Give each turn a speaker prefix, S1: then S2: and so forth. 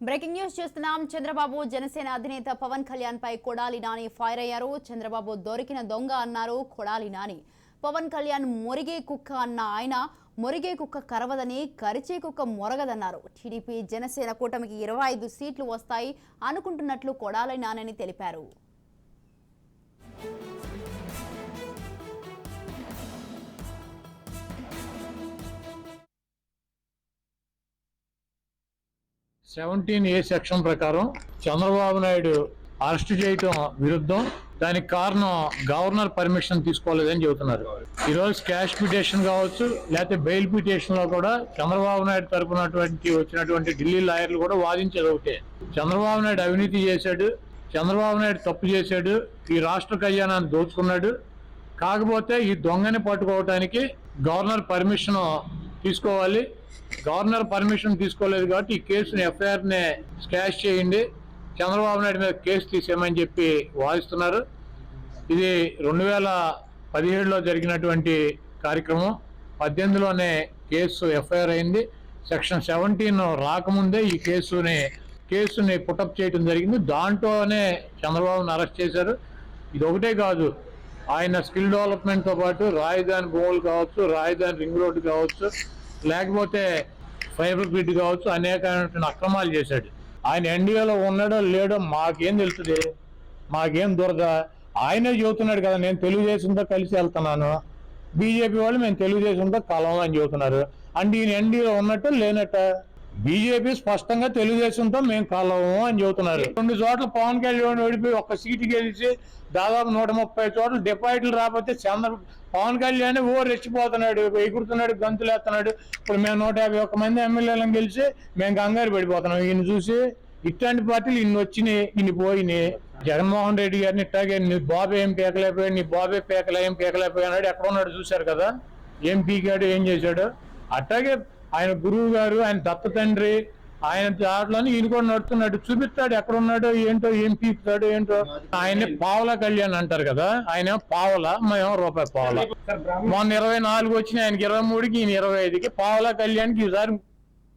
S1: Breaking news చూస్తున్నాం. చంద్రబాబు జనసేన అధినేత పవన్ కళ్యాణ్ పై Kodali Nani fire అయ్యారు. చంద్రబాబు దొరికిన దొంగ అన్నారు కొడాలి నాని. పవన్ కళ్యాణ్ మొరిగే కుక్క అన్న ఆయన మొరిగే కుక్క కరవదని, కరిచే కుక్క మొరగదన్నారు. టీడీపీ జనసేన కూటమికి 25 సీట్లు వస్తాయి అనుకుంటున్నట్లు కొడాలి నాని తెలిపారు.
S2: సెక్షన్ ప్రకారం చంద్రబాబు నాయుడు అరెస్ట్ చేయటం విరుద్ధం. దానికి కారణం గవర్నర్ పర్మిషన్ తీసుకోలేదని చెబుతున్నారు. ఈరోజు క్యాష్ పిటిషన్ కావచ్చు, లేకపోతే బెయిల్ పిటిషన్ లో కూడా చంద్రబాబు నాయుడు తరపున వచ్చినటువంటి ఢిల్లీ లాయర్లు కూడా వాదించేది ఒకటే. చంద్రబాబు నాయుడు అవినీతి చేశాడు, చంద్రబాబు నాయుడు తప్పు చేశాడు, ఈ రాష్ట్ర ఖజానాన్ని దోచుకున్నాడు. కాకపోతే ఈ దొంగని పట్టుకోవటానికి గవర్నర్ పర్మిషన్ తీసుకోవాలి. గవర్నర్ పర్మిషన్ తీసుకోలేదు కాబట్టి ఈ కేసుని ఎఫ్ఐఆర్ నే స్కాష్ చేయండి, చంద్రబాబు నాయుడు మీద కేసు తీసేయమని చెప్పి వాదిస్తున్నారు. ఇది 2017లో జరిగినటువంటి కార్యక్రమం. 18లోనే కేసు ఎఫ్ఐఆర్ అయింది. సెక్షన్ 17 రాకముందే ఈ కేసుని పుటప్ చేయడం జరిగింది. దాంట్లోనే చంద్రబాబును అరెస్ట్ చేశారు. ఇది ఒకటే కాదు, ఆయన స్కిల్ డెవలప్మెంట్తో పాటు రాజధాని భూములు కావచ్చు, రాజధాని రింగ్ రోడ్డు కావచ్చు, లేకపోతే ఫైబర్ గ్రిడ్ కావచ్చు, అనేకమైనటువంటి అక్రమాలు చేశాడు. ఆయన ఎన్డీఏలో ఉన్నాడో లేడో మాకేం తెలుస్తుంది, మాకేం దొరద. ఆయనే చెబుతున్నాడు కదా, నేను తెలుగుదేశంతో కలిసి వెళ్తున్నాను, బీజేపీ వాళ్ళు మేము తెలుగుదేశంతో కలవం అని చెబుతున్నారు. అంటే ఈయన ఎన్డీఏలో ఉన్నట్టు లేనట్ట. బీజేపీ స్పష్టంగా తెలుగుదేశంతో మేము కలవము అని చెబుతున్నారు. 2 చోట్ల పవన్ కళ్యాణ్ ఓడిపోయి ఒక్క సీటు గెలిచి దాదాపు 130 చోట్ల డిపాజిట్లు రాకపోతే పవన్ కళ్యాణ్ రెచ్చిపోతున్నాడు, ఎగురుతున్నాడు, గంతులేస్తున్నాడు. ఇప్పుడు మేము 151 మంది ఎమ్మెల్యేలను గెలిచి మేము కంగారు పడిపోతున్నాం. ఈయన చూసి ఇట్లాంటి పార్టీలు ఇన్ని వచ్చినాయి, ఇన్ని పోయినాయి. జగన్మోహన్ రెడ్డి గారిని ఇట్లాగే నీ బాబు ఏం పీకలేకపోయాడు, నీ బాబే ఏం పీకలేకపోయాడు, ఎక్కడ ఉన్నాడు చూశారు కదా, ఏం పీకాడు, ఏం చేశాడు. అట్లాగే ఆయన గురువు గారు, ఆయన దత్త తండ్రి, ఆయన దాంట్లోనే ఈయన కూడా నడుతున్నాడు. చూపిస్తాడు ఎక్కడ ఉన్నాడో ఏంటో, ఏం పీకుతాడు ఏంటో. ఆయన్ని పావలా కళ్యాణ్ అంటారు కదా, ఆయన పావలా, మేము రూపాయి పావలా. మొన్న 24 వచ్చినాయి, ఆయనకి 23కి, ఈయన 25కి. పావలా కళ్యాణ్కి ఈసారి